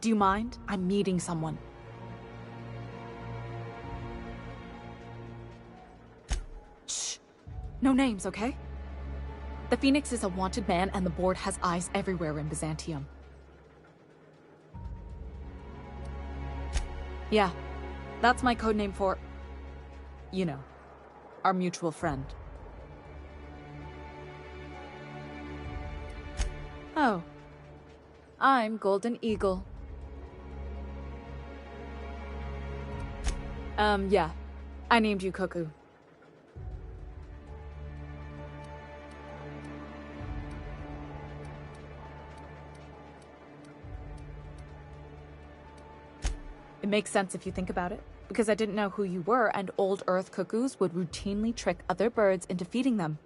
Do you mind? I'm meeting someone. Shh. No names, okay? The Phoenix is a wanted man, and the board has eyes everywhere in Byzantium. Yeah, that's my codename for, you know, our mutual friend. Oh. I'm Golden Eagle. Yeah. I named you Cuckoo. It makes sense if you think about it, because I didn't know who you were, and old Earth cuckoos would routinely trick other birds into feeding them.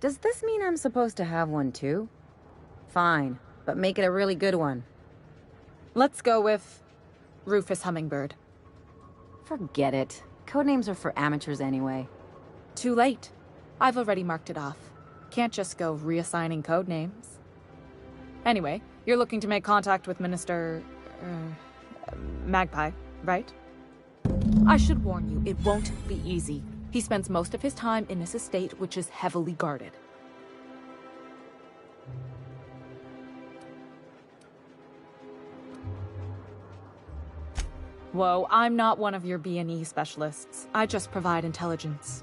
Does this mean I'm supposed to have one too? Fine, but make it a really good one. Let's go with Rufus Hummingbird. Forget it. Codenames are for amateurs anyway. Too late. I've already marked it off. Can't just go reassigning codenames. Anyway, you're looking to make contact with Minister... Magpie, right? I should warn you, it won't be easy. He spends most of his time in his estate, which is heavily guarded. Whoa, I'm not one of your B&E specialists. I just provide intelligence.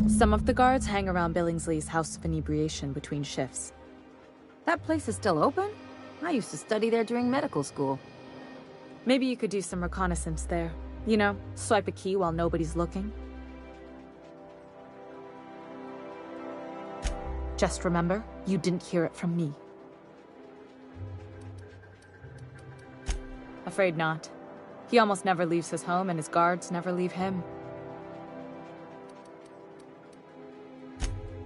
Some of the guards hang around Billingsley's House of Inebriation between shifts. That place is still open? I used to study there during medical school. Maybe you could do some reconnaissance there. You know, swipe a key while nobody's looking. Just remember, you didn't hear it from me. Afraid not. He almost never leaves his home, and his guards never leave him.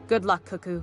Good luck, Cuckoo.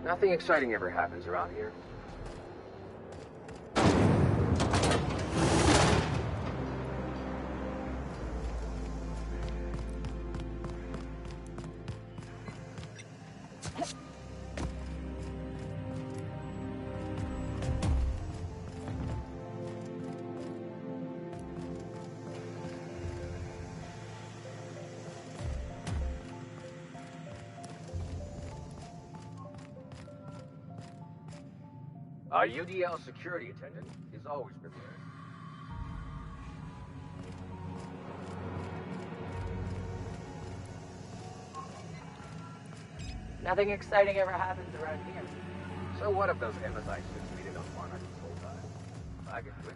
Nothing exciting ever happens around here. Our UDL security attendant is always prepared. Nothing exciting ever happens around here. So what if those MSI suits we didn't want us this whole time? I get quick.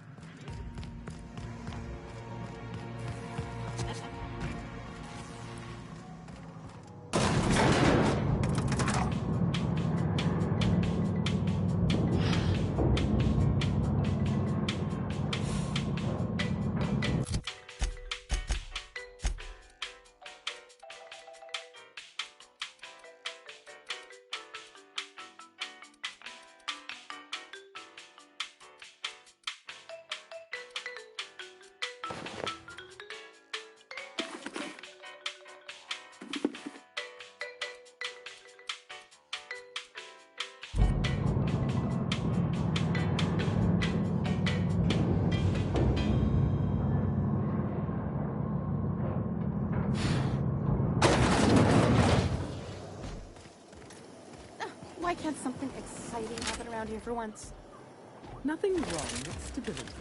here for once. Nothing wrong with stability.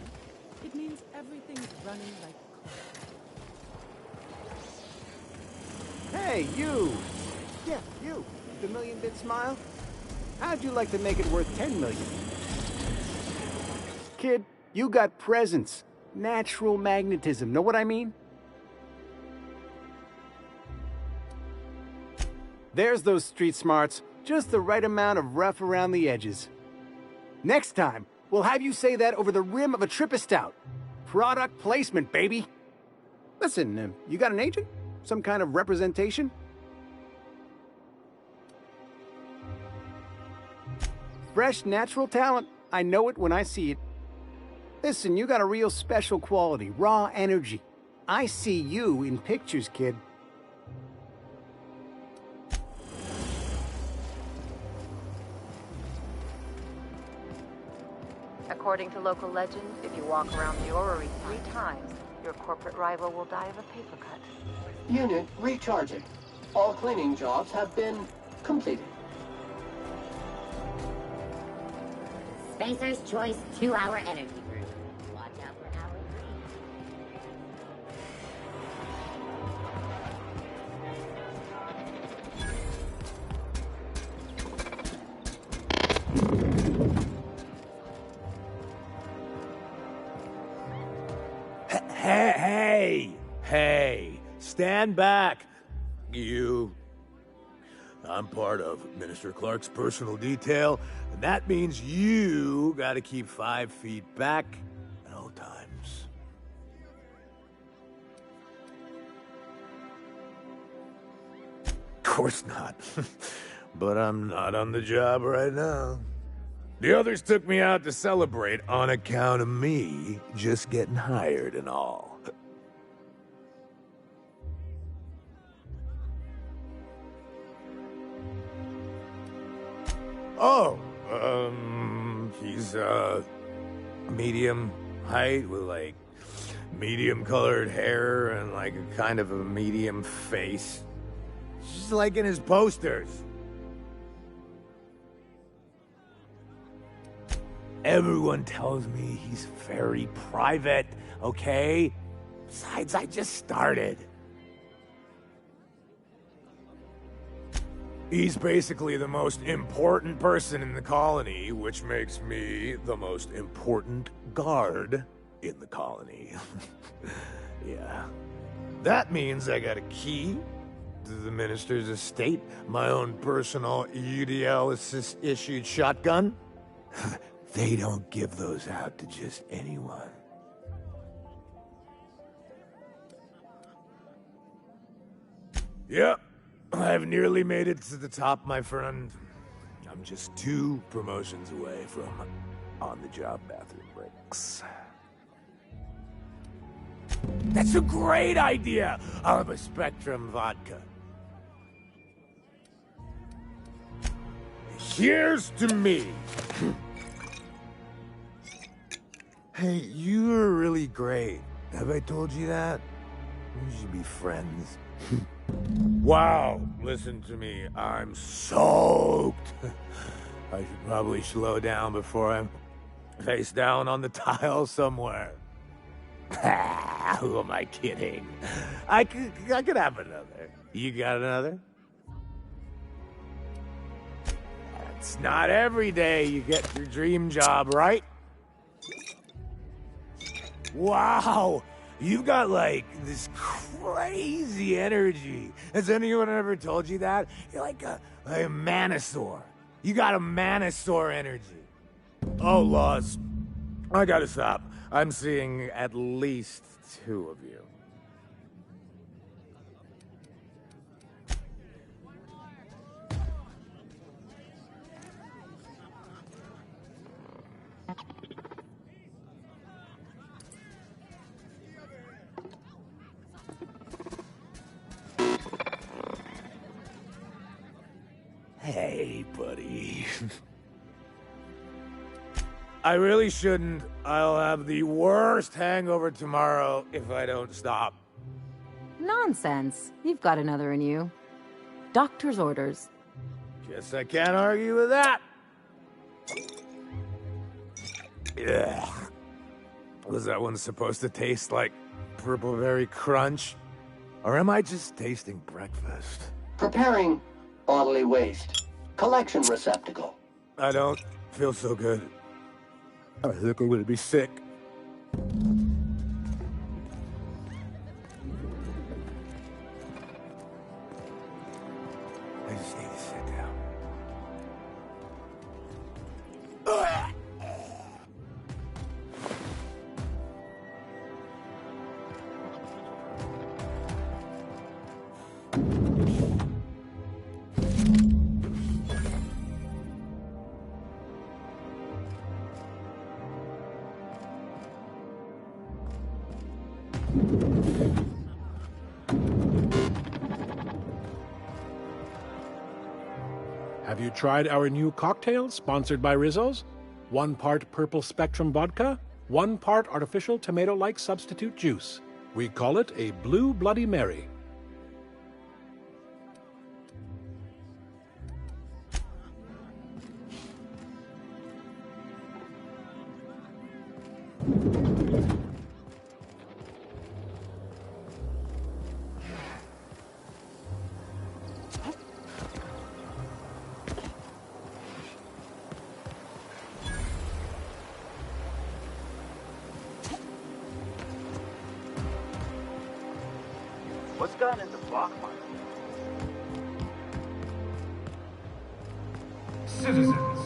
It means everything's running like clockwork. Hey, you! Yeah, you. The million-bit smile? How'd you like to make it worth 10 million? Kid, you got presence. Natural magnetism. Know what I mean? There's those street smarts. Just the right amount of rough around the edges. Next time, we'll have you say that over the rim of a Trippa Stout. Product placement, baby. Listen, you got an agent? Some kind of representation? Fresh, natural talent. I know it when I see it. Listen, you got a real special quality, raw energy. I see you in pictures, kid. According to local legend, if you walk around the orrery 3 times, your corporate rival will die of a paper cut. Unit recharging. All cleaning jobs have been completed. Spacer's Choice 2-hour energy version. Watch out for hour 3. Hey, stand back, you. I'm part of Minister Clark's personal detail, and that means you gotta keep 5 feet back at all times. Of course not. But I'm not on the job right now. The others took me out to celebrate on account of me just getting hired and all. Oh, he's, medium height with, like, medium-colored hair and, like, a kind of a medium face. Just like in his posters. Everyone tells me he's very private, okay? Besides, I just started. He's basically the most important person in the colony, which makes me the most important guard in the colony. Yeah. That means I got a key to the minister's estate, my own personal UDL-issued shotgun. They don't give those out to just anyone. Yep. I've nearly made it to the top, my friend. I'm just 2 promotions away from on-the-job bathroom breaks. That's a great idea! I'll have a Spectrum vodka. Here's to me! Hey, you are really great. Have I told you that? We should be friends. Wow, listen to me. I'm soaked. I should probably slow down before I'm face down on the tile somewhere. Who am I kidding? I could have another. You got another? It's not every day you get your dream job, right? Wow, you've got, like, this crazy energy. Has anyone ever told you that? You're like a Manosaur. You got a Manosaur energy. Oh, Laws, I gotta stop. I'm seeing at least 2 of you. Hey, buddy. I really shouldn't. I'll have the worst hangover tomorrow if I don't stop. Nonsense. You've got another in you. Doctor's orders. Guess I can't argue with that. Yeah. Was that one supposed to taste like purple berry crunch? Or am I just tasting breakfast? Preparing bodily waste. Collection receptacle. I don't feel so good. I think I'm gonna be sick. I just need to sit down. Have you tried our new cocktail sponsored by Rizzo's? 1 part purple spectrum vodka, 1 part artificial tomato-like substitute juice. We call it a Blue Bloody Mary. What's gotten into Bachman? Citizens,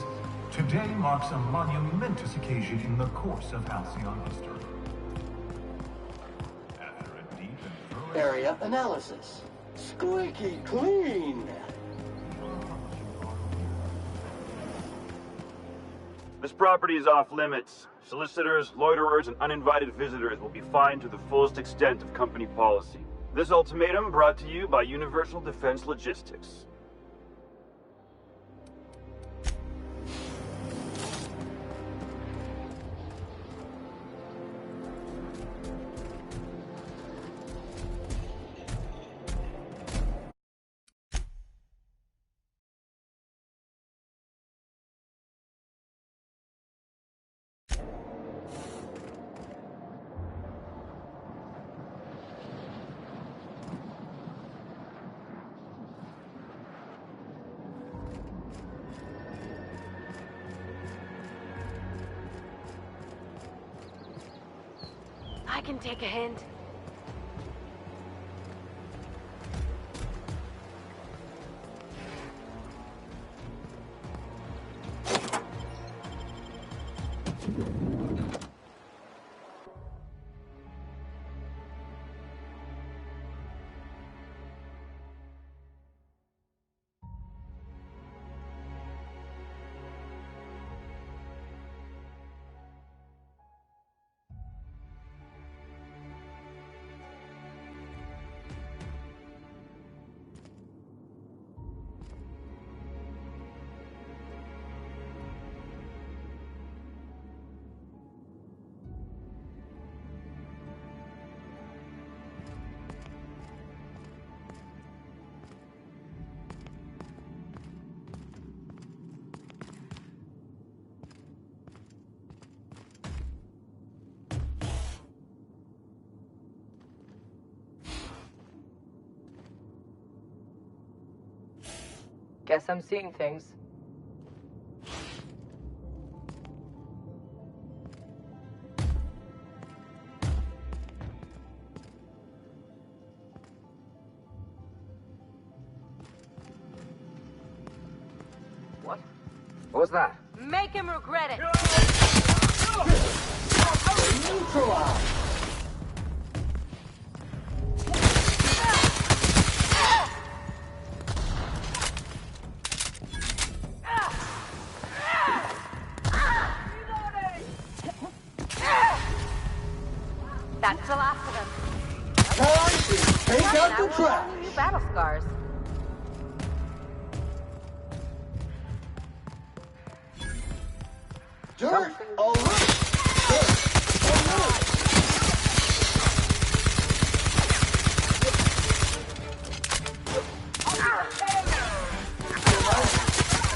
today marks a monumentous occasion in the course of Halcyon history. After a deep and thorough Area analysis. Squeaky clean. This property is off limits. Solicitors, loiterers, and uninvited visitors will be fined to the fullest extent of company policy. This ultimatum brought to you by Universal Defense Logistics. I can take a hint. Guess I'm seeing things. What? What was that? Make him regret it. Neutralized. That's the last of them. Time to take out the trash. New battle scars. Dirt alert. Dirt alert.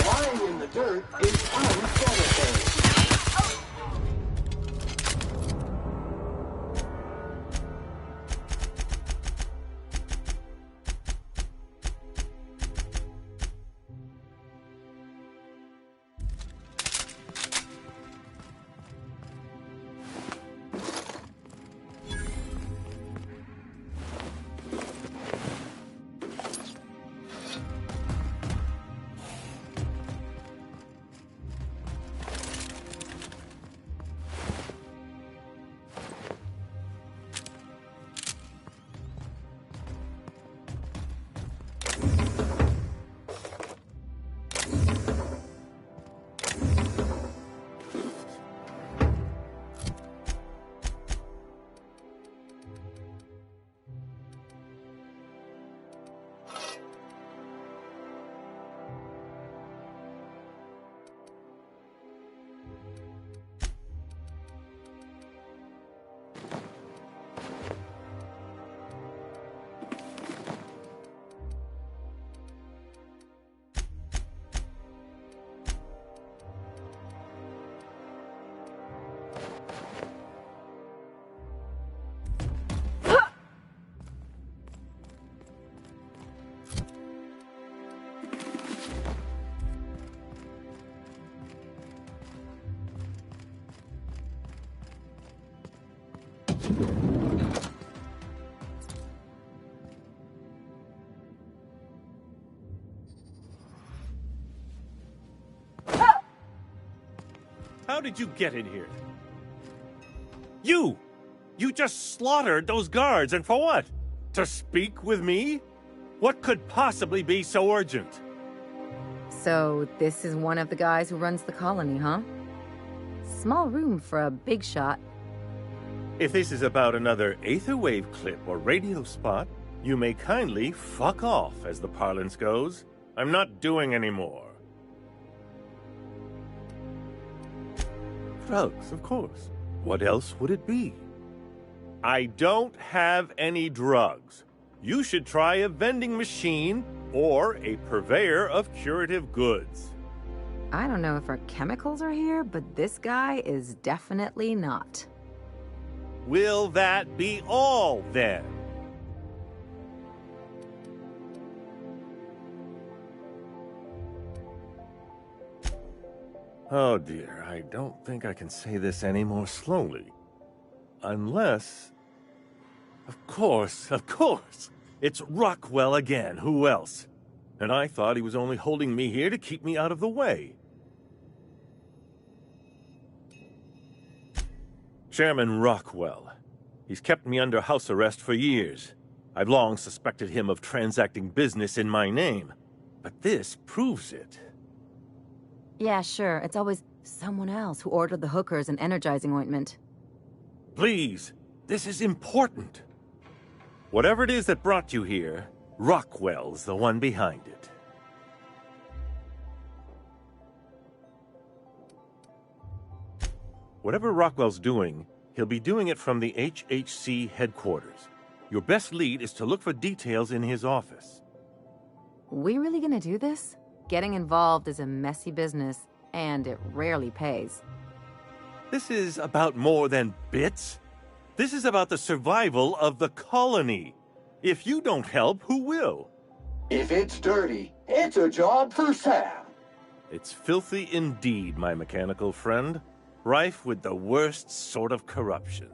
Lying in the dirt is unsanitary. How did you get in here? You! You just slaughtered those guards, and for what? To speak with me? What could possibly be so urgent? So, this is one of the guys who runs the colony, huh? Small room for a big shot. If this is about another Aetherwave clip or radio spot, you may kindly fuck off, as the parlance goes. I'm not doing any more. Drugs, of course. What else would it be? I don't have any drugs. You should try a vending machine or a purveyor of curative goods. I don't know if our chemicals are here, but this guy is definitely not. Will that be all, then? Oh dear, I don't think I can say this any more slowly. Unless... Of course! It's Rockwell again, who else? And I thought he was only holding me here to keep me out of the way. Chairman Rockwell. He's kept me under house arrest for years. I've long suspected him of transacting business in my name. But this proves it. Yeah, sure. It's always someone else who ordered the hookers and energizing ointment. Please, this is important. Whatever it is that brought you here, Rockwell's the one behind it. Whatever Rockwell's doing, he'll be doing it from the HHC headquarters. Your best lead is to look for details in his office. We really gonna do this? Getting involved is a messy business, and it rarely pays. This is about more than bits. This is about the survival of the colony. If you don't help, who will? If it's dirty, it's a job for Sam. It's filthy indeed, my mechanical friend. Rife with the worst sort of corruption.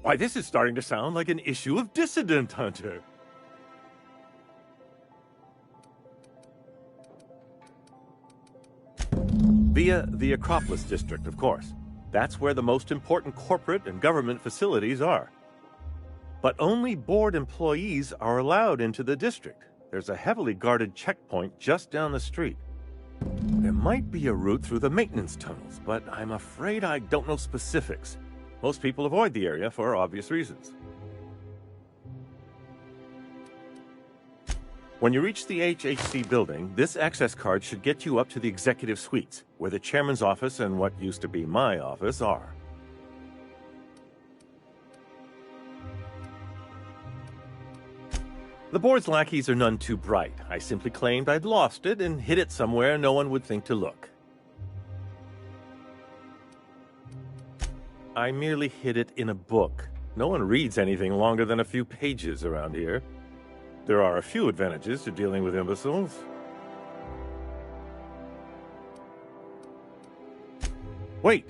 Why, this is starting to sound like an issue of Dissident Hunter. Via the Acropolis District, of course. That's where the most important corporate and government facilities are. But only board employees are allowed into the district. There's a heavily guarded checkpoint just down the street. There might be a route through the maintenance tunnels, but I'm afraid I don't know specifics. Most people avoid the area for obvious reasons. When you reach the HHC building, this access card should get you up to the executive suites, where the chairman's office and what used to be my office are. The board's lackeys are none too bright. I simply claimed I'd lost it and hid it somewhere no one would think to look. I merely hid it in a book. No one reads anything longer than a few pages around here. There are a few advantages to dealing with imbeciles. Wait!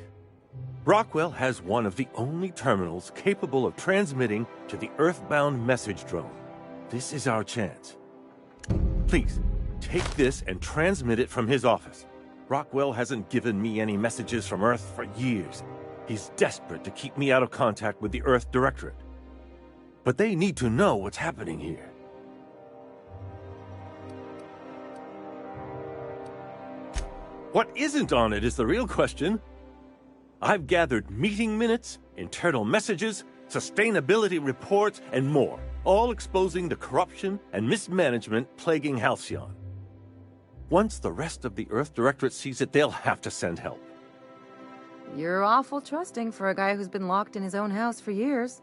Rockwell has one of the only terminals capable of transmitting to the Earthbound message drone. This is our chance. Please, take this and transmit it from his office. Rockwell hasn't given me any messages from Earth for years. He's desperate to keep me out of contact with the Earth Directorate. But they need to know what's happening here. What isn't on it is the real question. I've gathered meeting minutes, internal messages, sustainability reports, and more, all exposing the corruption and mismanagement plaguing Halcyon. Once the rest of the Earth Directorate sees it, they'll have to send help. You're awful trusting for a guy who's been locked in his own house for years.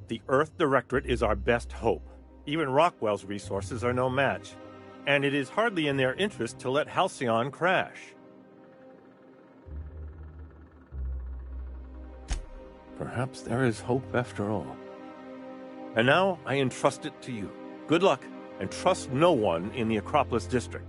The Earth Directorate is our best hope. Even Rockwell's resources are no match. And it is hardly in their interest to let Halcyon crash. Perhaps there is hope after all. And now I entrust it to you. Good luck, and trust no one in the Acropolis District.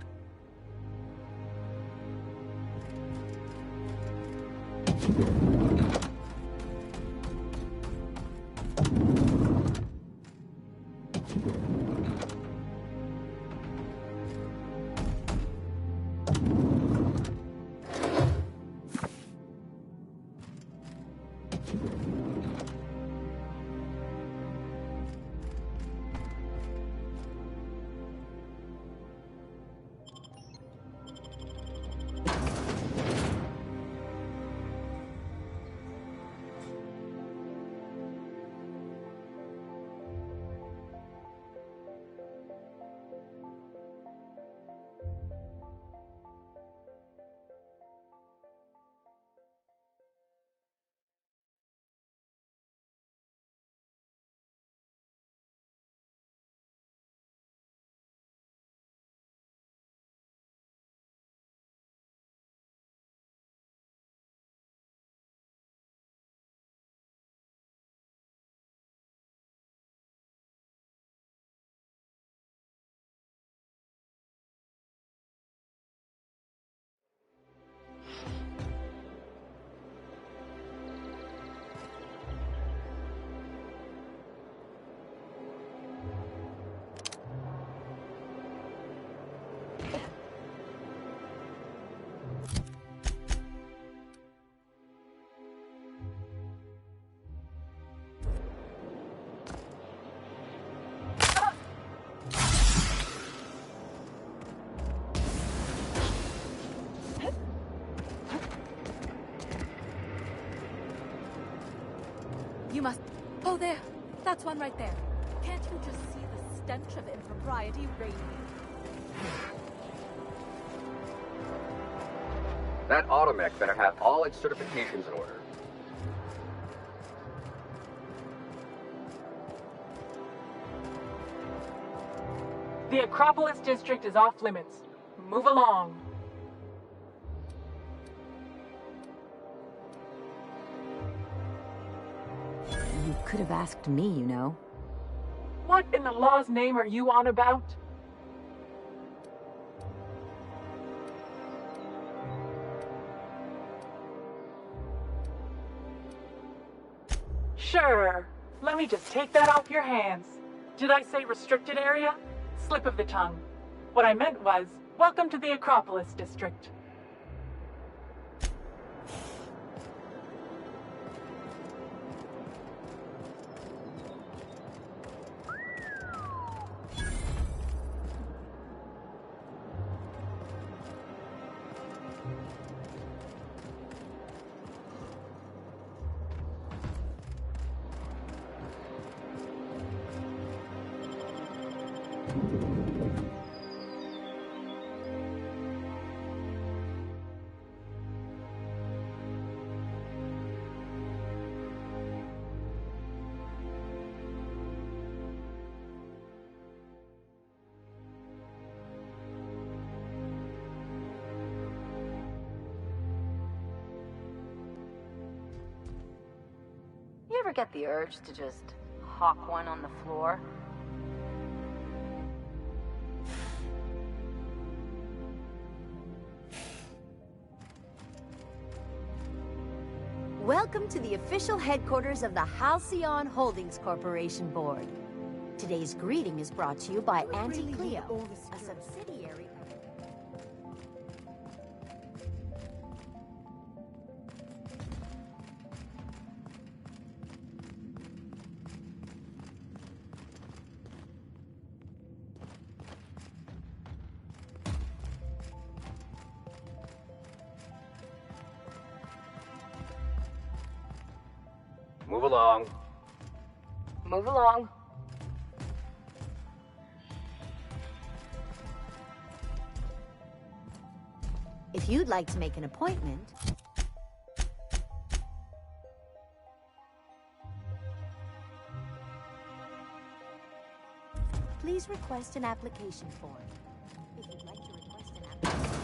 You must... Oh, there. That's one right there. Can't you just see the stench of impropriety radiating? That automech better have all its certifications in order. The Acropolis district is off limits. Move along. You could have asked me, you know. What in the law's name are you on about? Sure. Let me just take that off your hands. Did I say restricted area? Slip of the tongue. What I meant was, welcome to the Acropolis district. You ever get the urge to just hawk one on the floor? Welcome to the official headquarters of the Halcyon Holdings Corporation Board. Today's greeting is brought to you by Auntie Cleo, a subsidiary. Move along. Move along. If you'd like to make an appointment, please request an application form. If you'd like to request an application...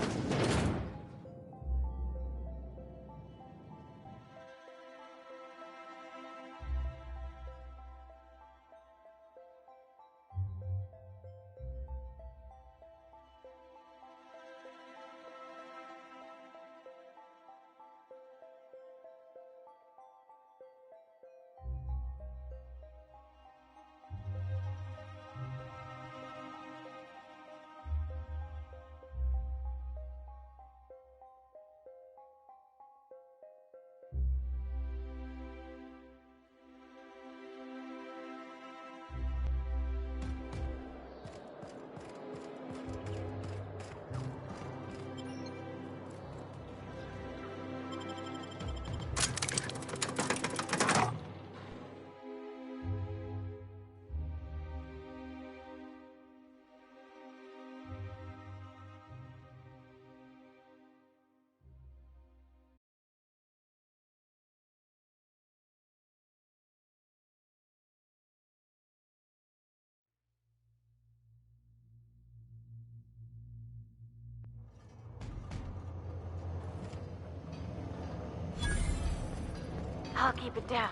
I'll keep it down.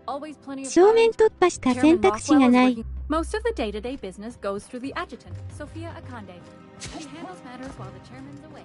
Always plenty of 正面突破しか選択肢がない。 Most of the day-to-day business goes through the adjutant, Sophia Akande. She handles matters while the chairman's away.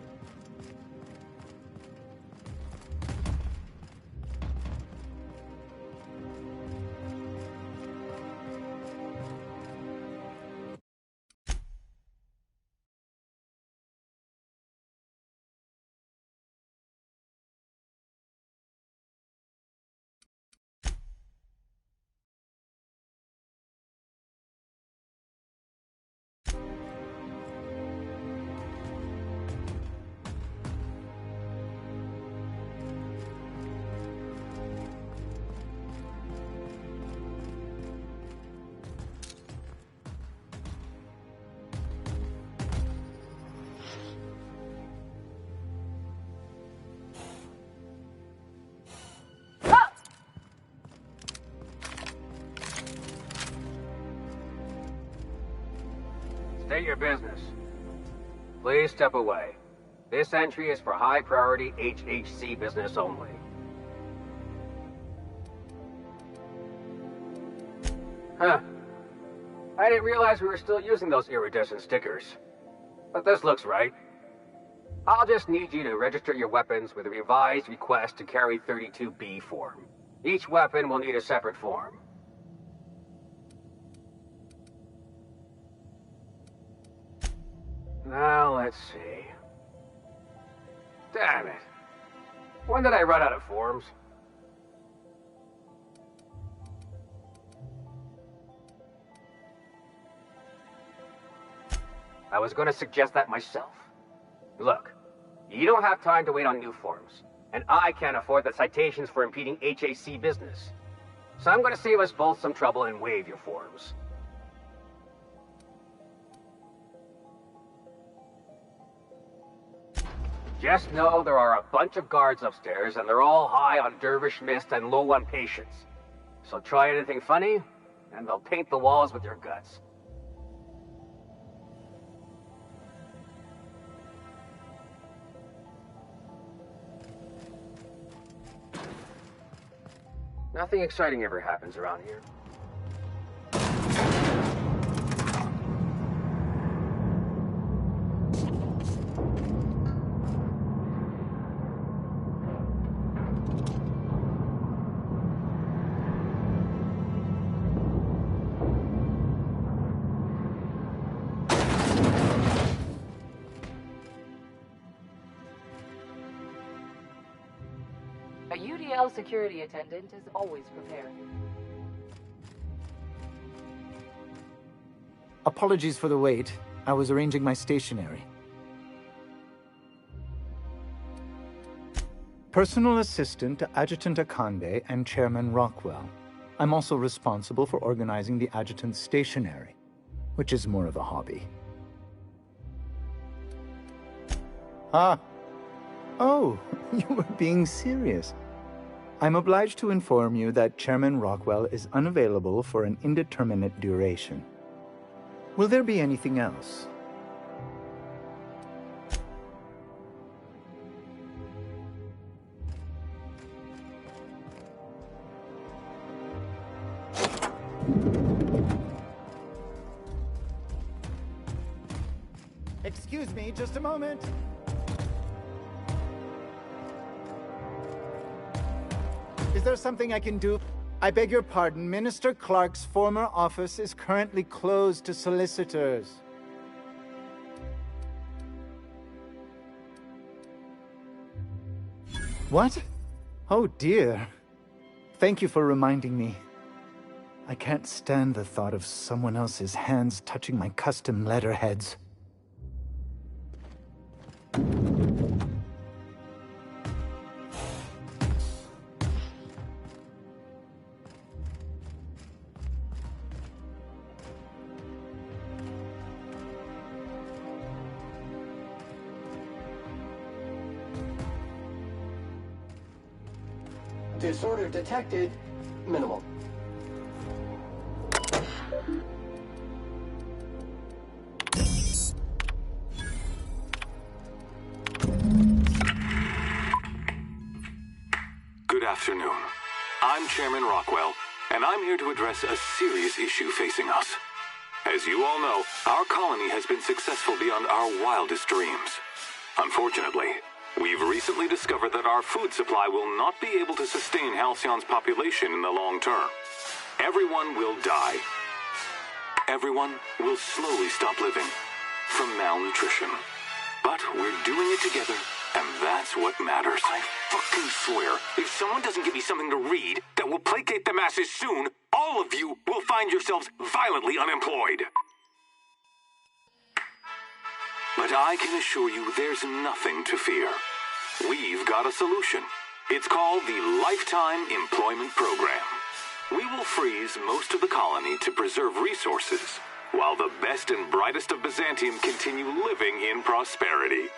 State your business. Please step away. This entry is for high-priority HHC business only. Huh. I didn't realize we were still using those iridescent stickers. But this looks right. I'll just need you to register your weapons with a revised request to carry 32B form. Each weapon will need a separate form. Now, let's see. Damn it. When did I run out of forms? I was was going to suggest that myself. Look, you don't have time to wait on new forms, and I can't afford the citations for impeding HAC business. So I'm going to save us both some trouble and waive your forms. Just know there are a bunch of guards upstairs, and they're all high on dervish mist and low on patience. So try anything funny, and they'll paint the walls with your guts. Nothing exciting ever happens around here. A UDL security attendant is always prepared. Apologies for the wait. I was arranging my stationery. Personal assistant to Adjutant Akande and Chairman Rockwell. I'm also responsible for organizing the adjutant's stationery, which is more of a hobby. Ah. Oh, you were being serious. I'm obliged to inform you that Chairman Rockwell is unavailable for an indeterminate duration. Will there be anything else? Excuse me, just a moment. Is there something I can do? I beg your pardon, Minister Clark's former office is currently closed to solicitors. What? Oh dear. Thank you for reminding me. I can't stand the thought of someone else's hands touching my custom letterheads. Disorder detected. Minimal. Good afternoon. I'm Chairman Rockwell, and I'm here to address a serious issue facing us. As you all know, our colony has been successful beyond our wildest dreams. Unfortunately, we've recently discovered that our food supply will not be able to sustain Halcyon's population in the long term. Everyone will die. Everyone will slowly stop living from malnutrition. But we're doing it together, and that's what matters. I fucking swear, if someone doesn't give me something to read that will placate the masses soon, all of you will find yourselves violently unemployed. But I can assure you there's nothing to fear. We've got a solution. It's called the Lifetime Employment Program. We will freeze most of the colony to preserve resources, while the best and brightest of Byzantium continue living in prosperity.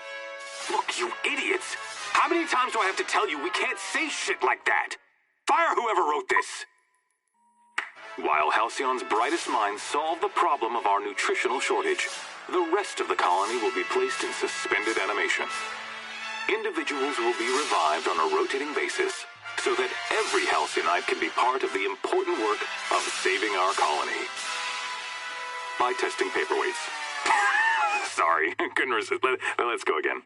Look, you idiots! How many times do I have to tell you we can't say shit like that? Fire whoever wrote this! While Halcyon's brightest minds solve the problem of our nutritional shortage, the rest of the colony will be placed in suspended animation. Individuals will be revived on a rotating basis, so that every Halcyonite can be part of the important work of saving our colony. By testing paperweights. Sorry, couldn't resist. Let's go again.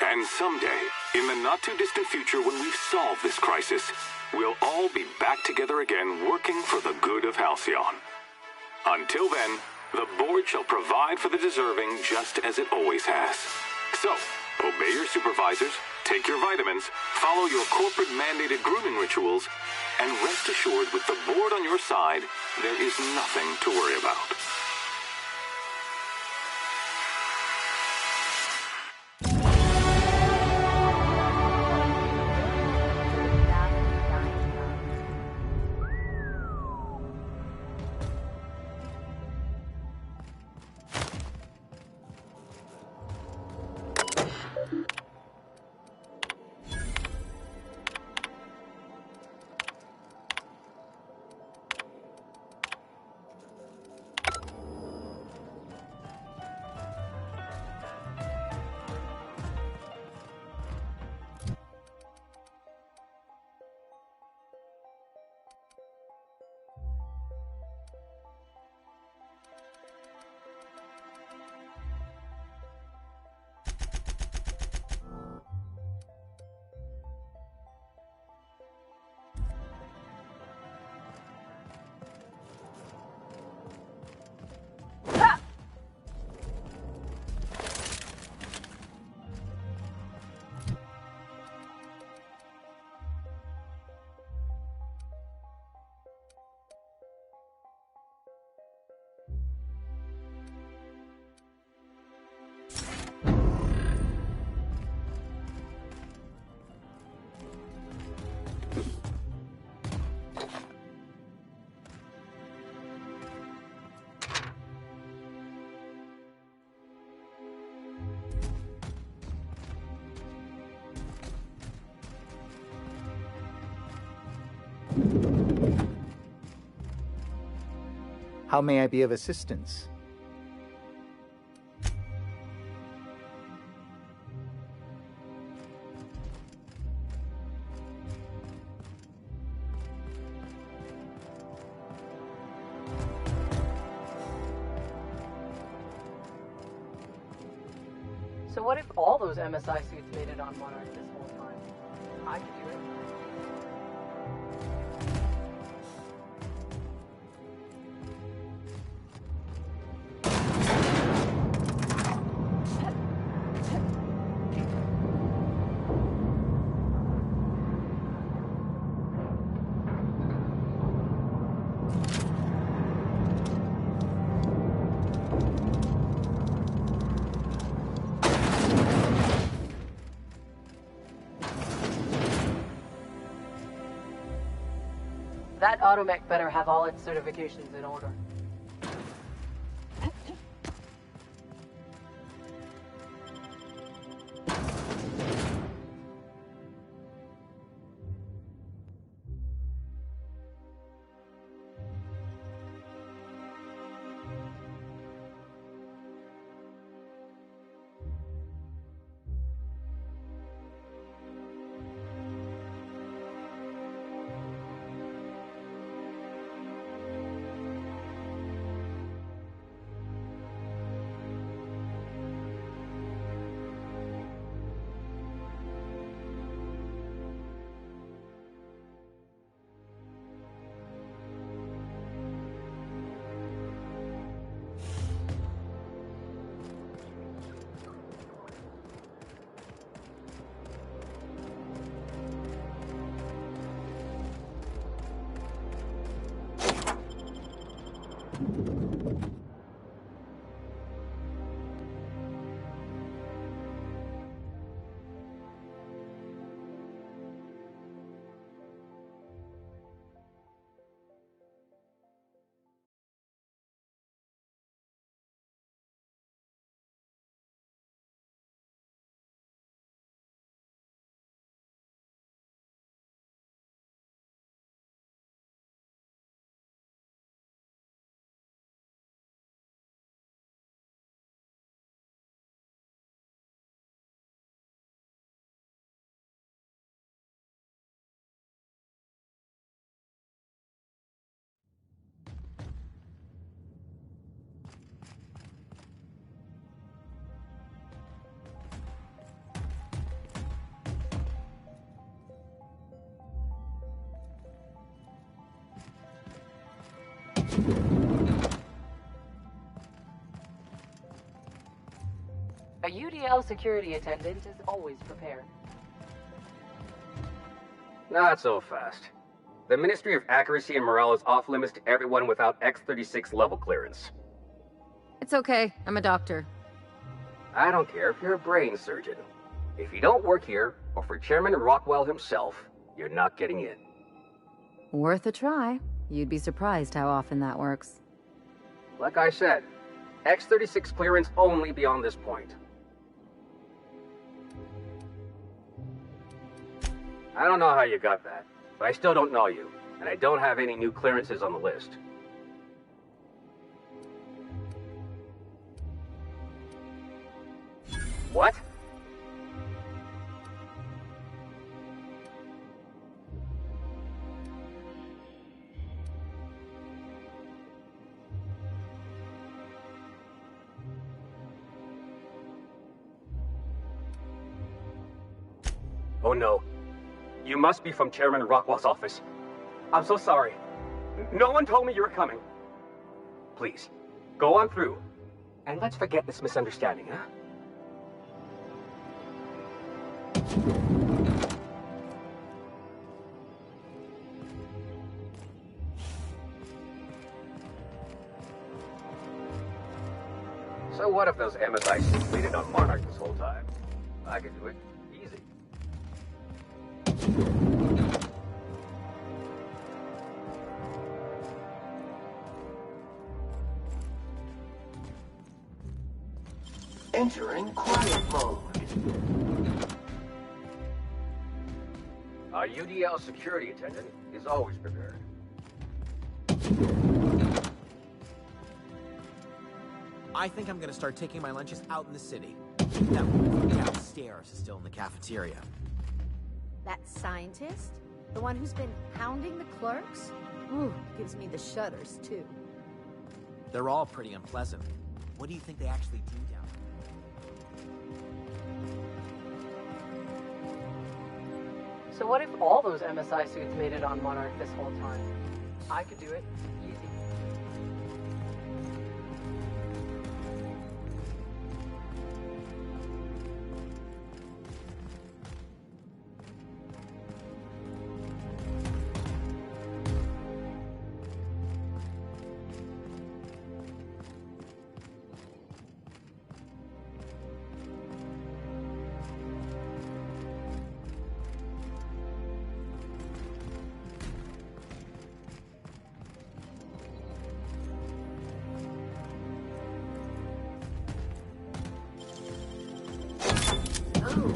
And someday, in the not-too-distant future when we've solved this crisis, we'll all be back together again working for the good of Halcyon. Until then, the board shall provide for the deserving just as it always has. So, obey your supervisors, take your vitamins, follow your corporate-mandated grooming rituals, and rest assured with the board on your side, there is nothing to worry about. How may I be of assistance? So what if all those MSI suits made it on Monarch this whole time? I could do it. That automech better have all its certifications in order. A UDL security attendant is always prepared. Not so fast. The Ministry of Accuracy and Morale is off limits to everyone without X-36 level clearance. It's okay. I'm a doctor. I don't care if you're a brain surgeon. If you don't work here, or for Chairman Rockwell himself, you're not getting in. Worth a try. You'd be surprised how often that works. Like I said, X-36 clearance only beyond this point. I don't know how you got that, but I still don't know you, and I don't have any new clearances on the list. What? Oh no. You must be from Chairman Rockwell's office. I'm so sorry. No one told me you were coming. Please, go on through. And let's forget this misunderstanding, huh? So what if those MSIs waited on Monarch this whole time? I could do it. Easy. Entering quiet mode. Our UDL security attendant is always prepared. I think I'm gonna start taking my lunches out in the city. That one downstairs is still in the cafeteria. That scientist? The one who's been hounding the clerks? Ooh, gives me the shudders, too. They're all pretty unpleasant. What do you think they actually do down there? So what if all those MSI suits made it on Monarch this whole time? I could do it. Easy.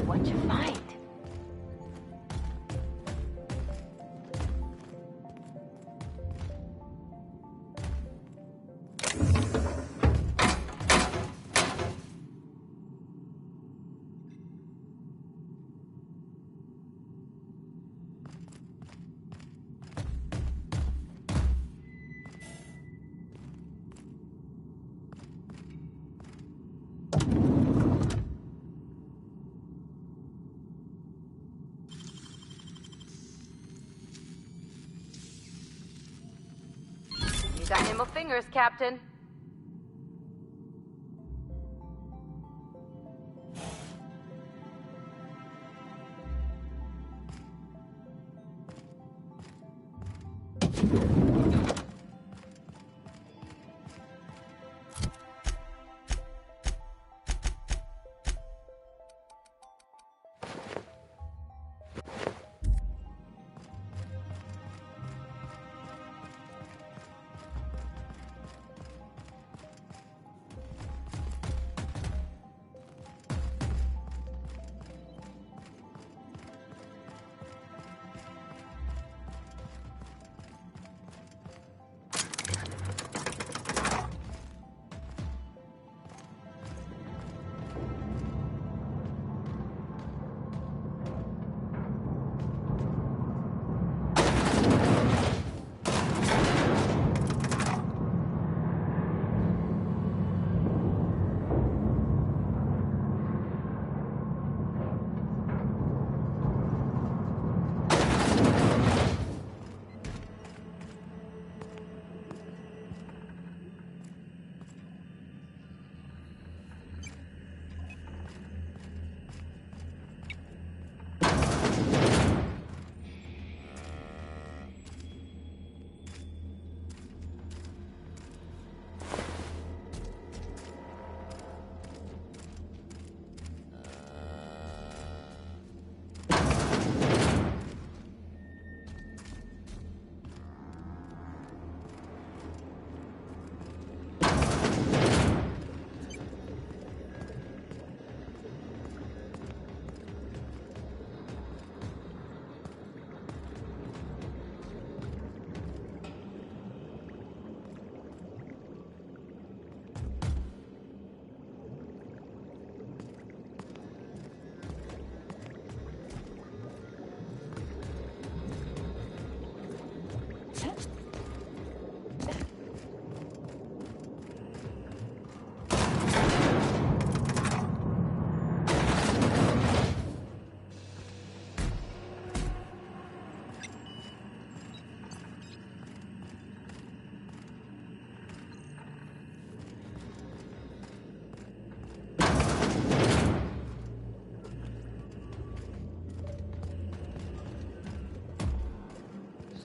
What'd you find? You got nimble fingers, Captain.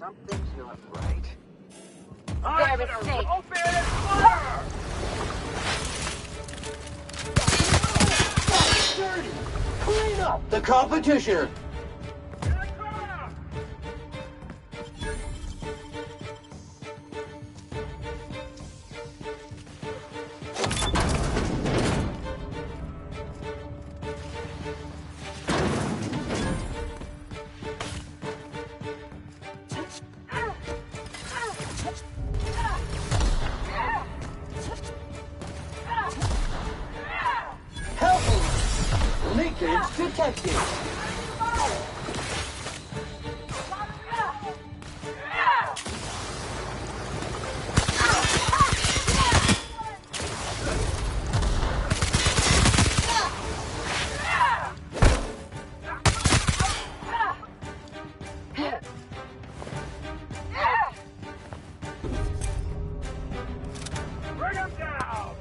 Something's not right. Their mistake. Open and fire! Dirty! Clean up the competition! Leakage detected. Bring him down!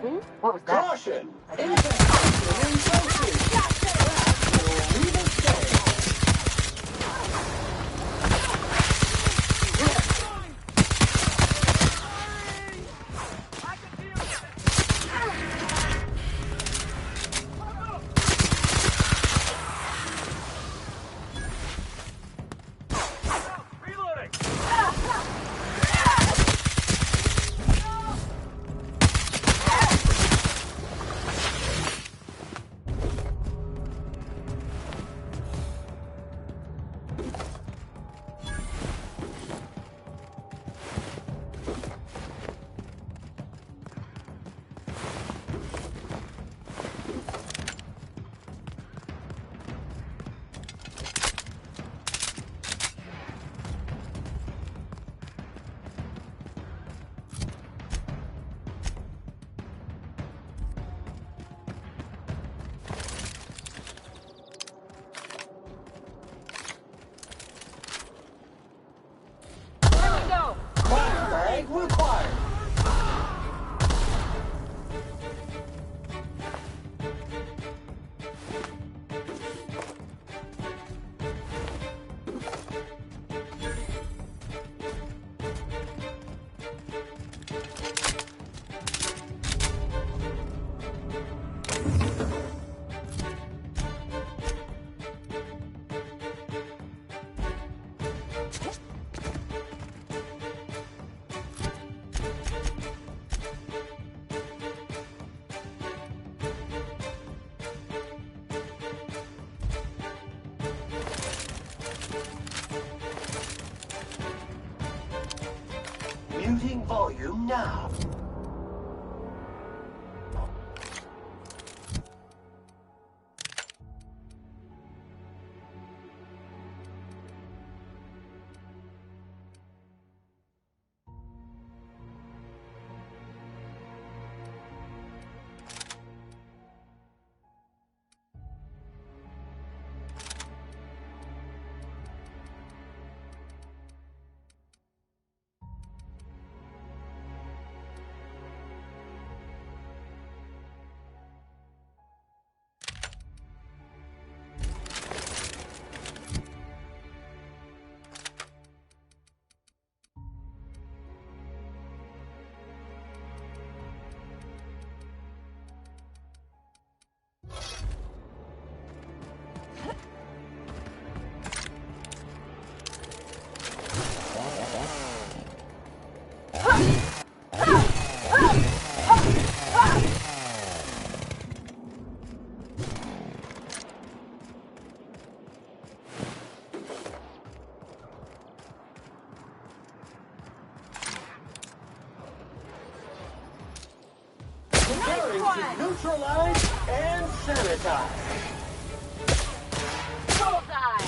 What was that? Caution! Infestation in trenches! Will leave us stay. Flashbang required. Muting volume now. Preparing to neutralize and sanitize. Bullseye!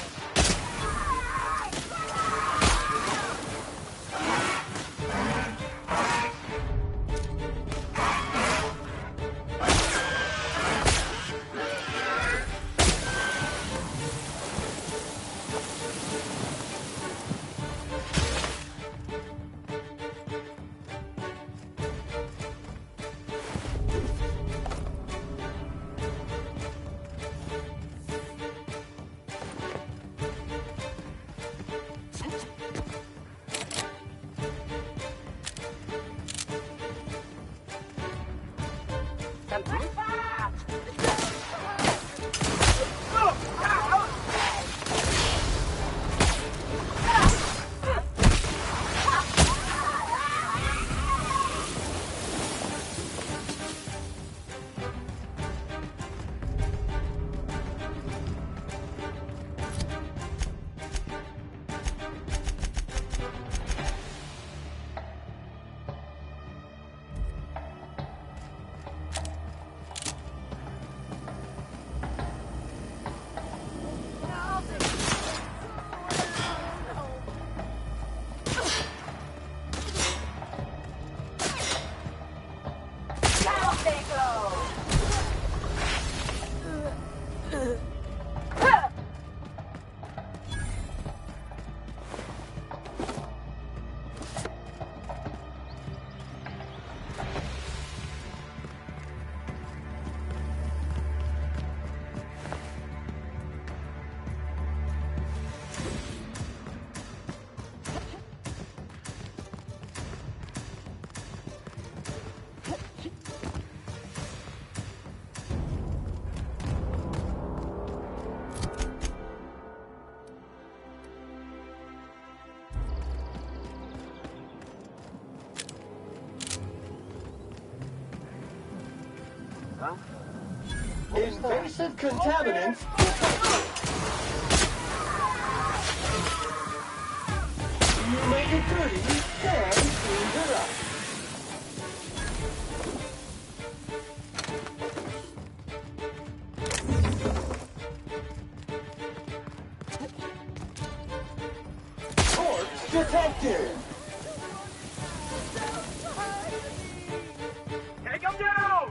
invasive contaminants. You make it dirty, and cleans it up. Corpse detected. Take him down!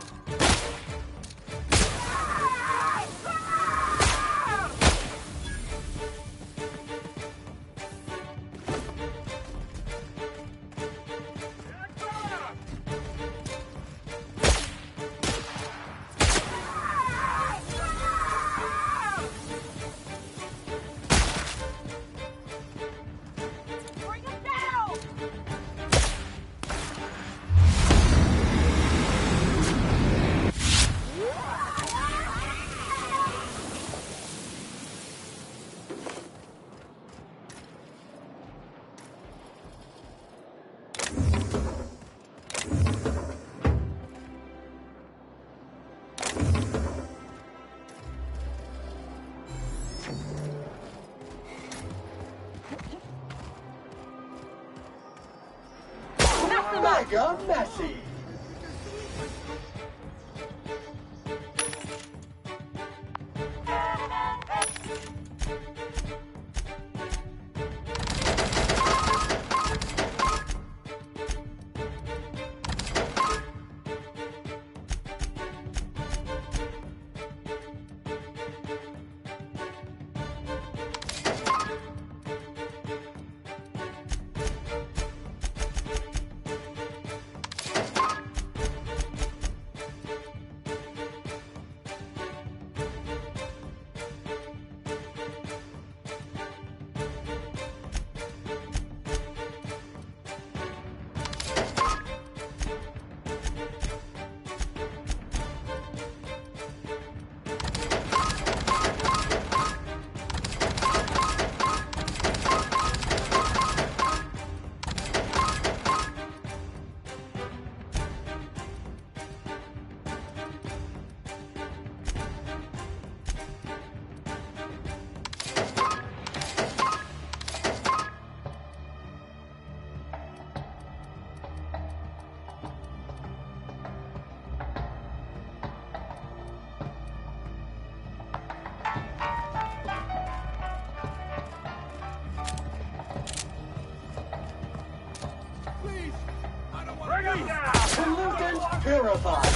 Mega messy. Pollutant purified.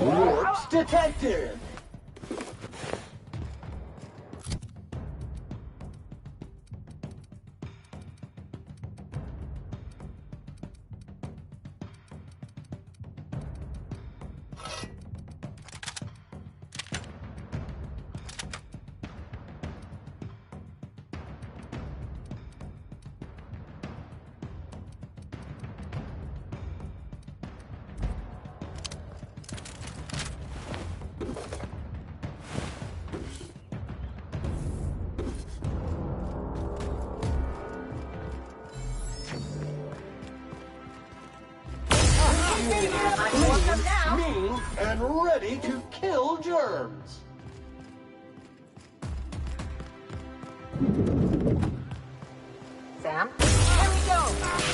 Warps detected. Mean and ready to kill germs. Sam? Here we go!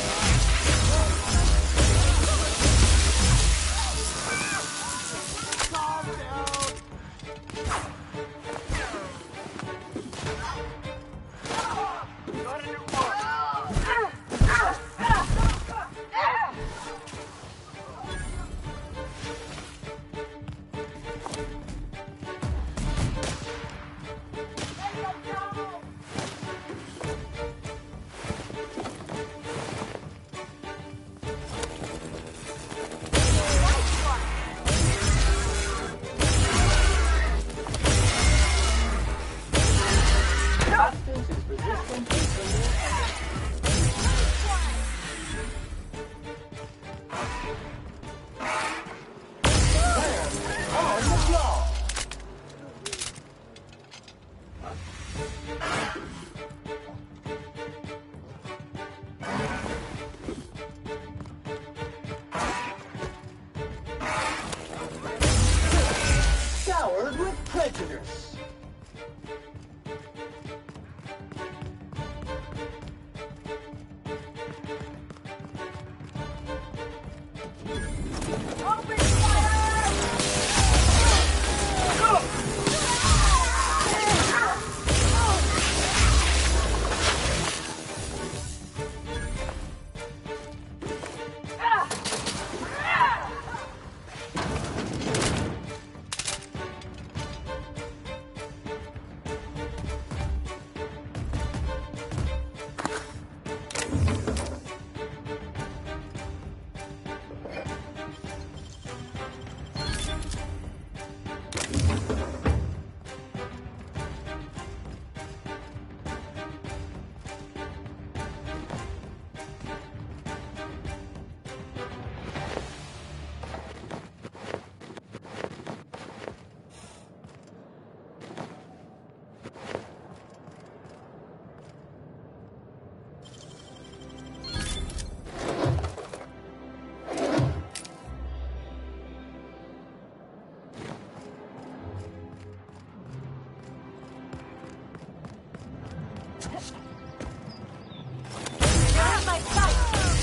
prejudice.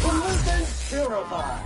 Pollutants purified.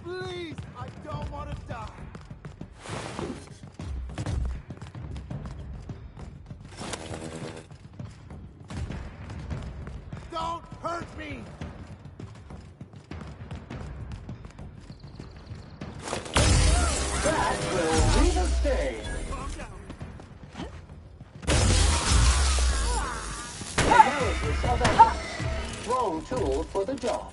Please, I don't want to die. Don't hurt me! That will leave a stain. Analysis of evidence. Wrong tool for the job.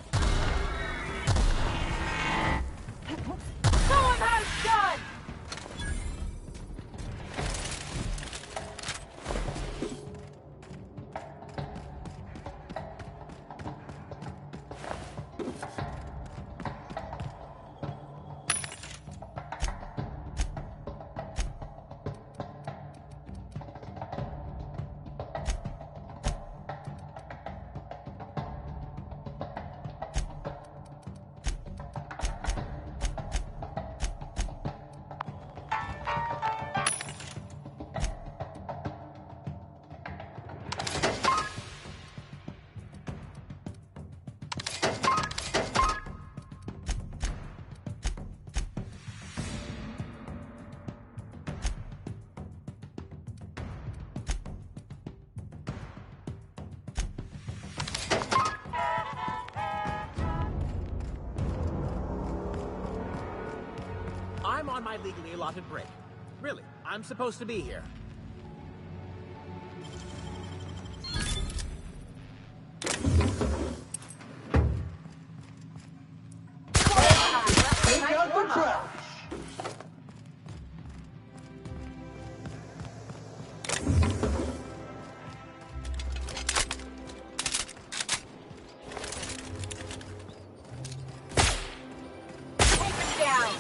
Someone has gun! I'm on my legally allotted break. Really, I'm supposed to be here. Take out the trash. Take it down!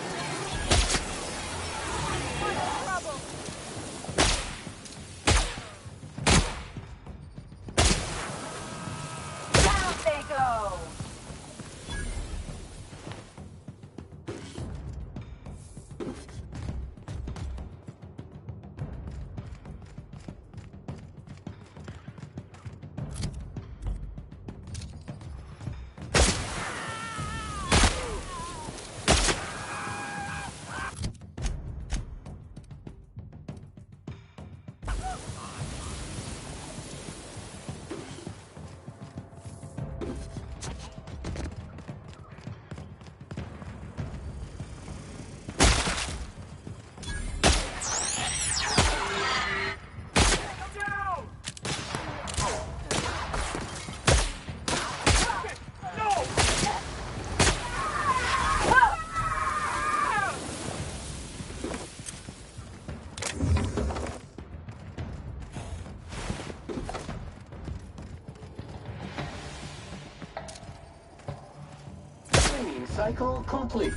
Cycle complete.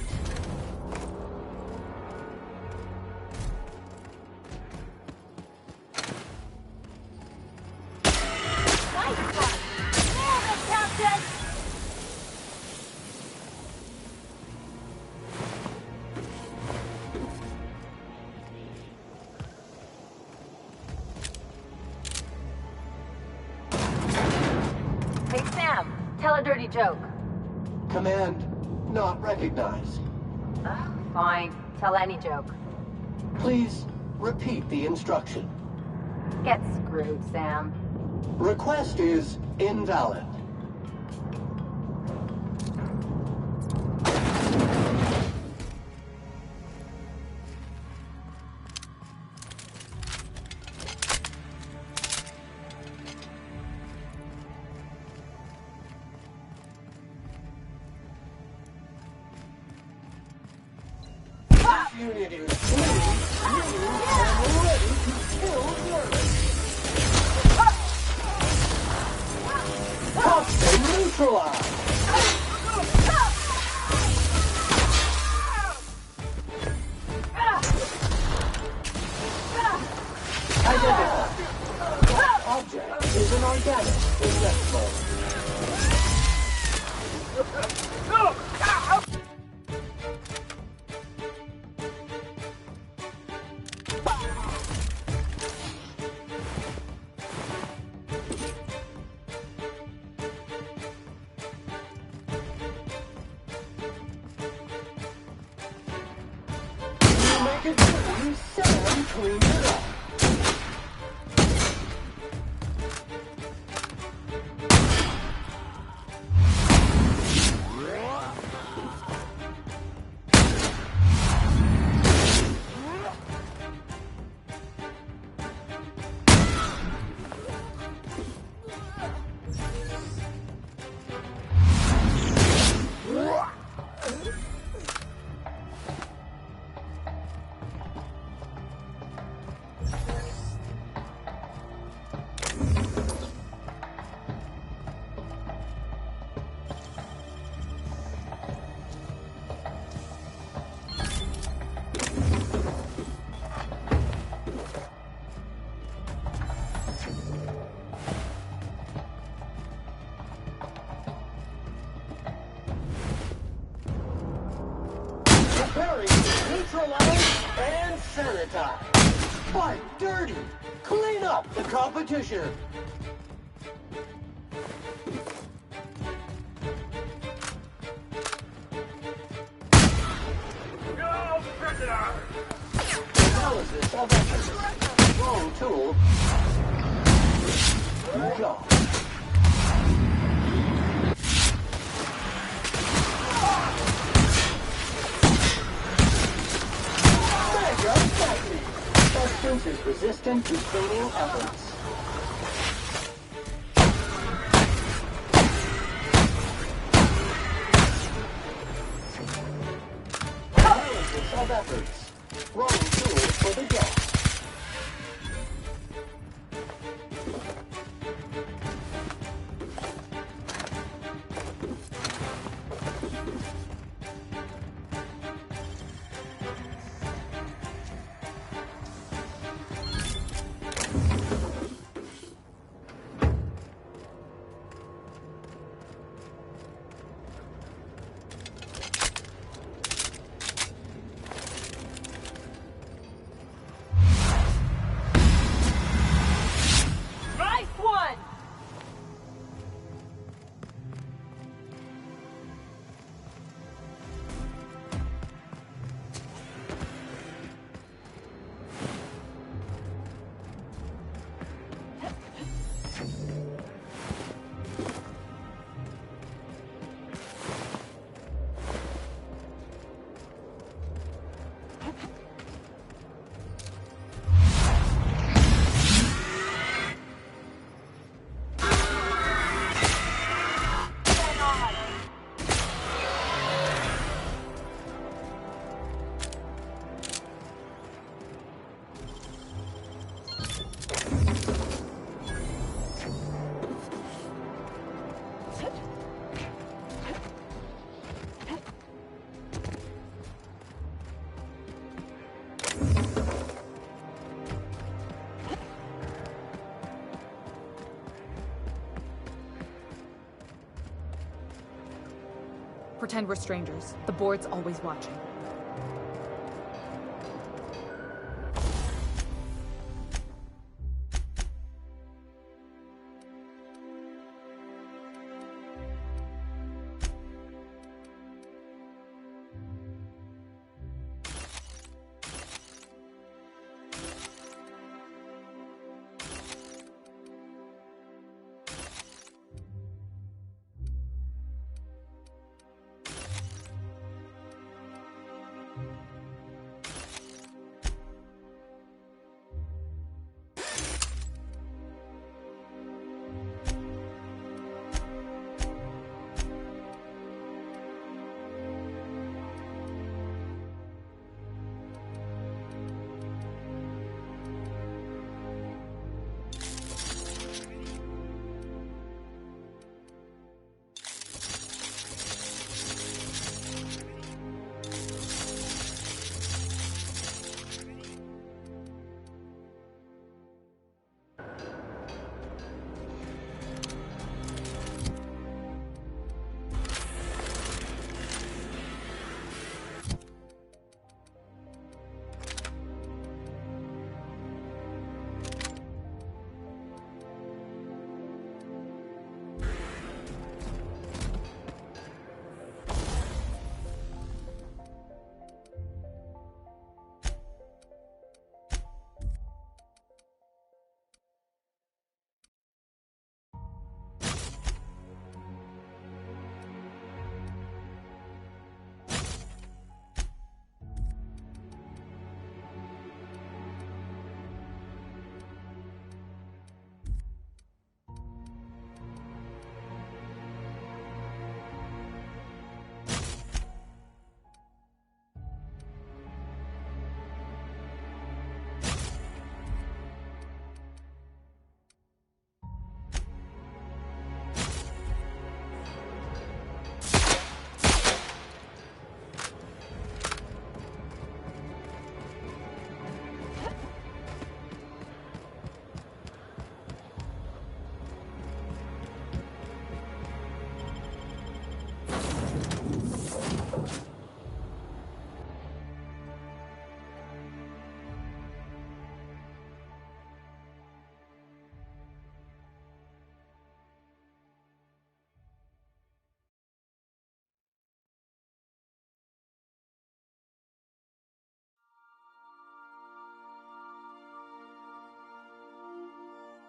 Hey, Sam, tell a dirty joke. Command not recognized. Fine, tell any joke. Please repeat the instruction. Get screwed, Sam. Request is invalid. Unit is clean, new, and ready to kill service. Toxin neutralized. Identified. Object is an organic injectable. Make it clean, Sam cleaned it up. Preparing to neutralize and sanitize. Fight dirty. Clean up the competition. Go, prisoner! Analysis of evidence. Wrong tool. Go. Substance is resistant to cleaning efforts. Analysis of efforts. Wrong tool for the job. Pretend we're strangers. The board's always watching. "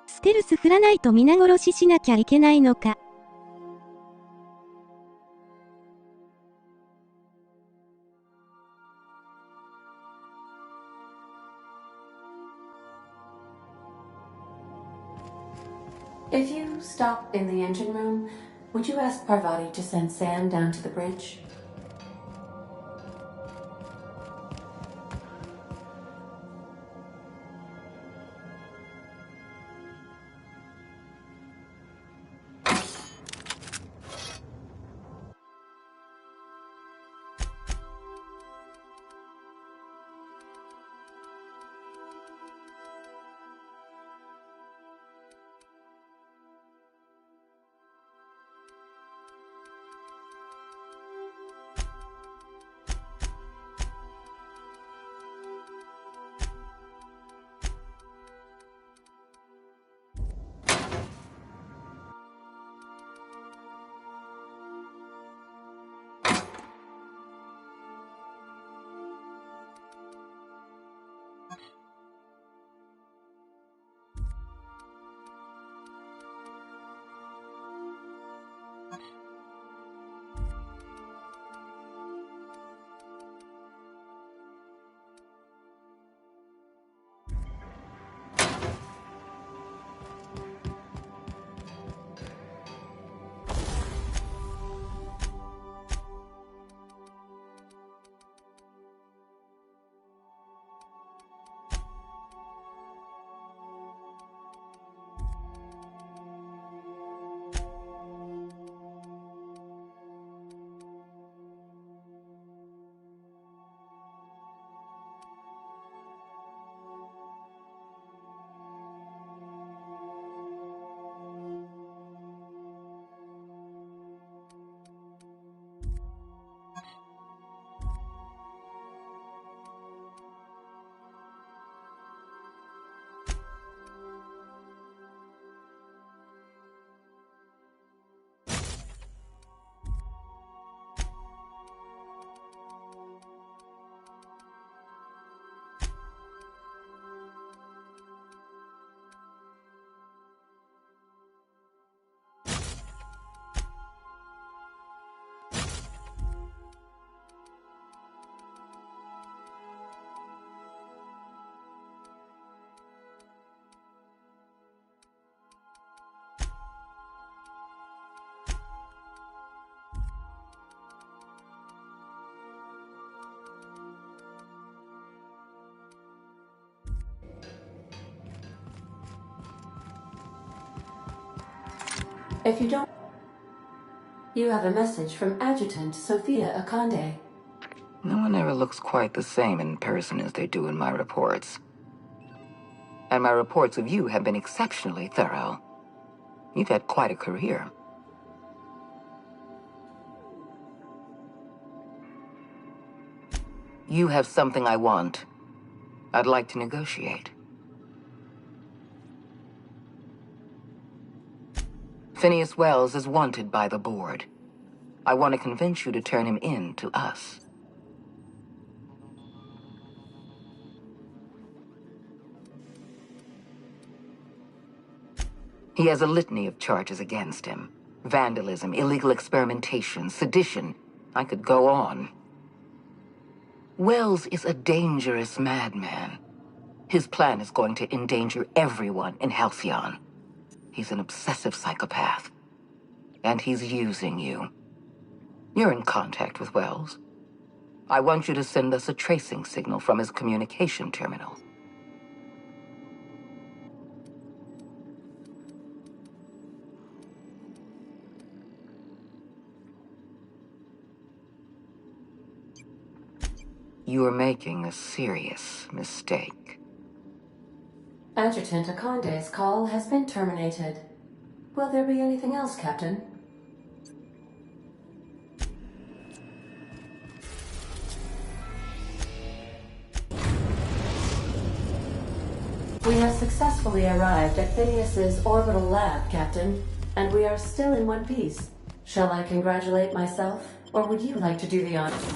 ステルス振らないと皆殺ししなきゃいけないのか。If you stop in the engine room, would you ask Parvati to send Sam down to the bridge? If you don't... You have a message from Adjutant Sophia Akande. No one ever looks quite the same in person as they do in my reports. And my reports of you have been exceptionally thorough. You've had quite a career. You have something I want. I'd like to negotiate. Phineas Wells is wanted by the board. I want to convince you to turn him in to us. He has a litany of charges against him. Vandalism, illegal experimentation, sedition. I could go on. Wells is a dangerous madman. His plan is going to endanger everyone in Halcyon. He's an obsessive psychopath. And he's using you. You're in contact with Wells. I want you to send us a tracing signal from his communication terminal. You are making a serious mistake. Adjutant Akande's call has been terminated. Will there be anything else, Captain? We have successfully arrived at Phineas's orbital lab, Captain, and we are still in one piece. Shall I congratulate myself, or would you like to do the honors?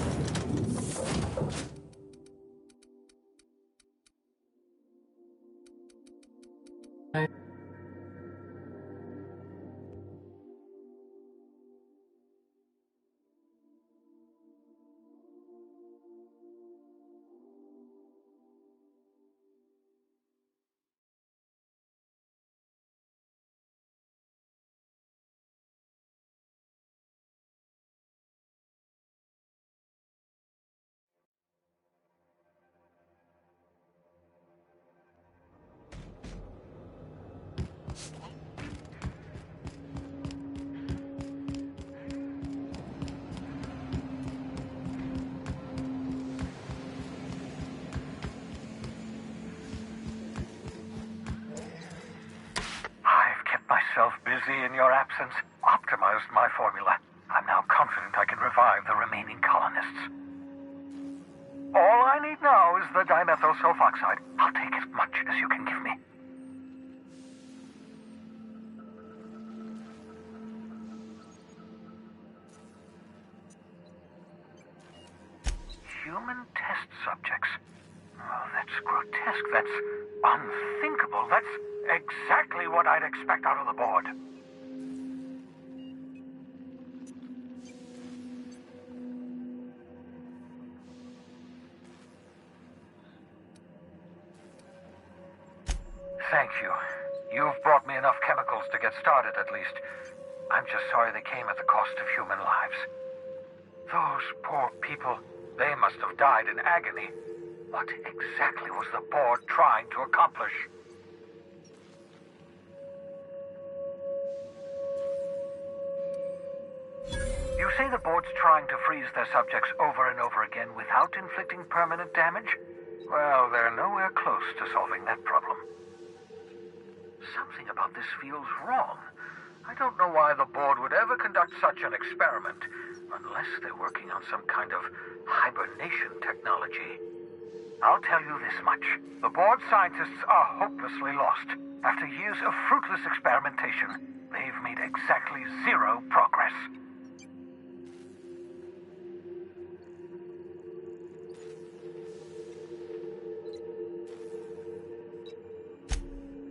Myself busy in your absence, optimized my formula. I'm now confident I can revive the remaining colonists. All I need now is the dimethyl sulfoxide. I'll take as much as you can give me. Human test subjects. Oh, that's grotesque. That's unthinkable. That's exactly what I'd expect out of the board. Thank you. You've brought me enough chemicals to get started, at least. I'm just sorry they came at the cost of human lives. Those poor people, they must have died in agony. What exactly was the board trying to accomplish? You say the board's trying to freeze their subjects over and over again without inflicting permanent damage? Well, they're nowhere close to solving that problem. Something about this feels wrong. I don't know why the board would ever conduct such an experiment, unless they're working on some kind of hibernation technology. I'll tell you this much. The board scientists are hopelessly lost. After years of fruitless experimentation, they've made exactly zero progress.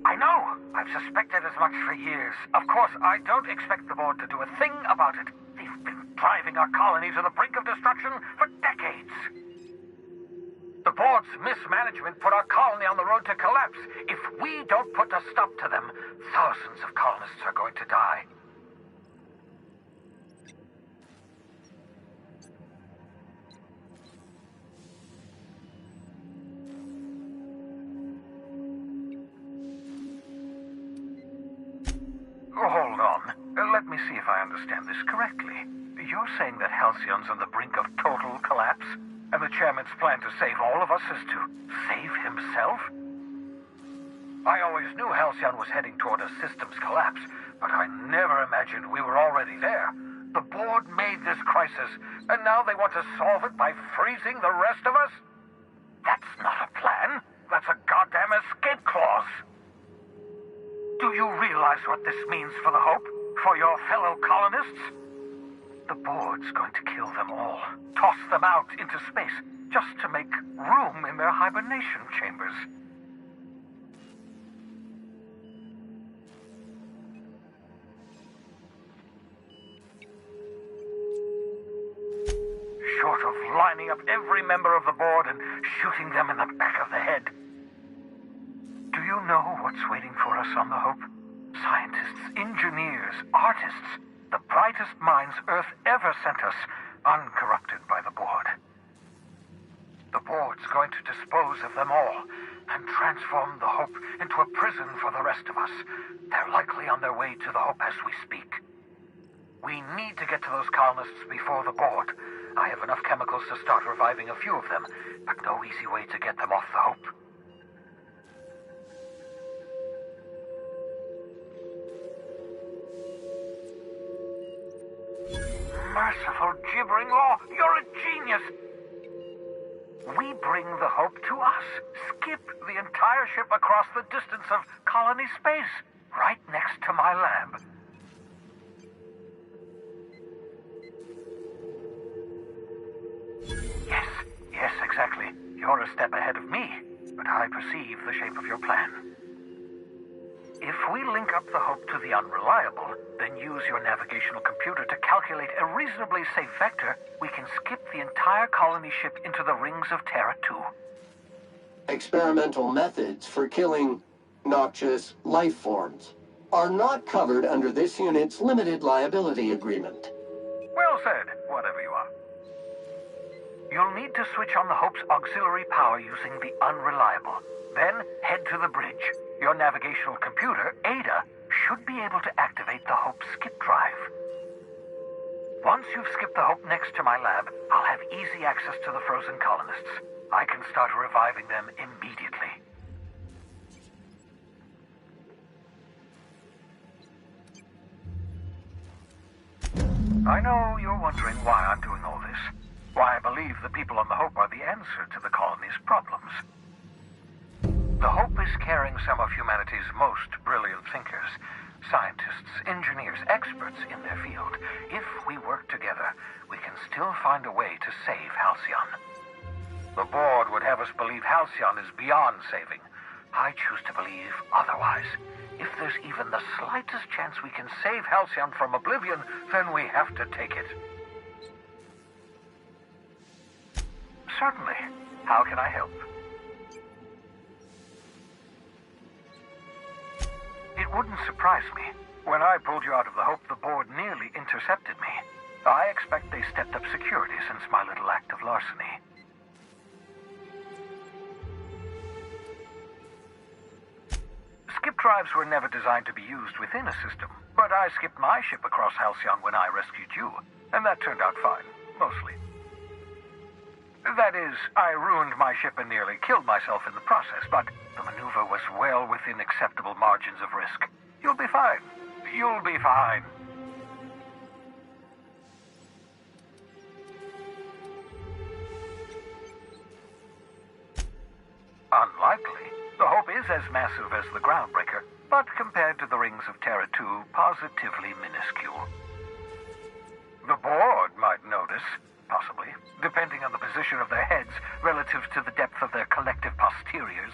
I know! I've suspected as much for years. Of course, I don't expect the board to do a thing about it. They've been driving our colony to the brink of destruction for decades. The board's mismanagement put our colony on the road to collapse. If we don't put a stop to them, thousands of colonists are going to die. Hold on. see if I understand this correctly. You're saying that Halcyon's on the brink of total collapse, and the chairman's plan to save all of us is to save himself? I always knew Halcyon was heading toward a systems collapse, but I never imagined we were already there. The board made this crisis, and now they want to solve it by freezing the rest of us? That's not a plan. That's a goddamn escape clause. Do you realize what this means for the Hope? For your fellow colonists? The board's going to kill them all. Toss them out into space, just to make room in their hibernation chambers. Short of lining up every member of the board and shooting them in the back of the head. Do you know what's waiting for us on the Hope? Scientists, engineers, artists, the brightest minds Earth ever sent us, uncorrupted by the board. The board's going to dispose of them all and transform the Hope into a prison for the rest of us. They're likely on their way to the Hope as we speak. We need to get to those colonists before the board. I have enough chemicals to start reviving a few of them, but no easy way to get them off the Hope. Merciful gibbering law, you're a genius! We bring the Hope to us. Skip the entire ship across the distance of colony space, right next to my lab. Yes, exactly. You're a step ahead of me, but I perceive the shape of your plan. If we link up the Hope to the Unreliable, then use your navigational computer to calculate a reasonably safe vector, we can skip the entire colony ship into the rings of Terra 2. Experimental methods for killing noxious life forms are not covered under this unit's limited liability agreement. Well said, whatever you are. You'll need to switch on the Hope's auxiliary power using the Unreliable. Then head to the bridge. Your navigational computer, Ada, should be able to activate the Hope skip drive. Once you've skipped the Hope next to my lab, I'll have easy access to the frozen colonists. I can start reviving them immediately. I know you're wondering why I'm doing all this. Why I believe the people on the Hope are the answer to the colony's problems. The Hope is carrying some of humanity's most brilliant thinkers, scientists, engineers, experts in their field. If we work together, we can still find a way to save Halcyon. The board would have us believe Halcyon is beyond saving. I choose to believe otherwise. If there's even the slightest chance we can save Halcyon from oblivion, then we have to take it. Certainly. How can I help? It wouldn't surprise me. When I pulled you out of the Hope, the board nearly intercepted me. I expect they stepped up security since my little act of larceny. Skip drives were never designed to be used within a system, but I skipped my ship across Halcyon when I rescued you, and that turned out fine, mostly. That is, I ruined my ship and nearly killed myself in the process, but the maneuver was well within acceptable margins of risk. You'll be fine. You'll be fine. Unlikely. The Hope is as massive as the Groundbreaker, but compared to the rings of Terra 2, positively minuscule. The board might notice, possibly, depending on the position of their heads relative to the depth of their collective posteriors.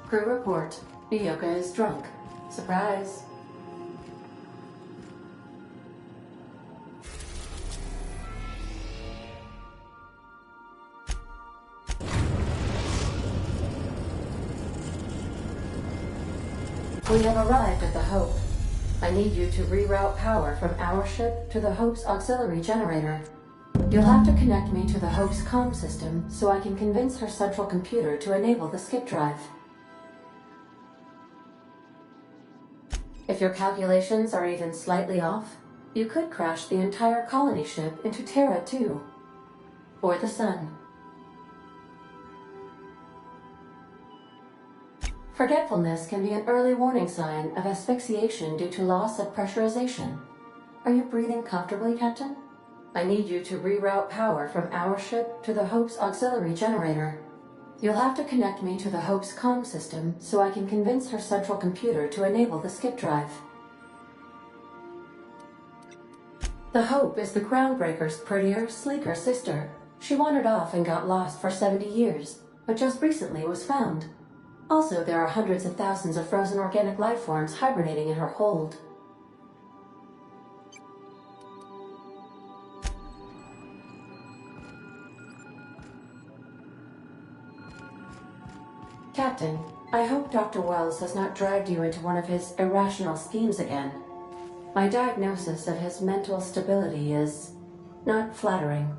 Crew report. Ioka is drunk. Surprise. We have arrived at the Hope. I need you to reroute power from our ship to the Hope's auxiliary generator. You'll have to connect me to the Hope's comm system so I can convince her central computer to enable the skip drive. If your calculations are even slightly off, you could crash the entire colony ship into Terra 2. Or the Sun. Forgetfulness can be an early warning sign of asphyxiation due to loss of pressurization. Are you breathing comfortably, Captain? I need you to reroute power from our ship to the Hope's auxiliary generator. You'll have to connect me to the Hope's comm system so I can convince her central computer to enable the skip drive. The Hope is the Groundbreaker's prettier, sleeker sister. She wandered off and got lost for 70 years, but just recently was found. Also, there are hundreds of thousands of frozen organic life forms hibernating in her hold. Captain, I hope Dr. Wells has not dragged you into one of his irrational schemes again. My diagnosis of his mental stability is not flattering.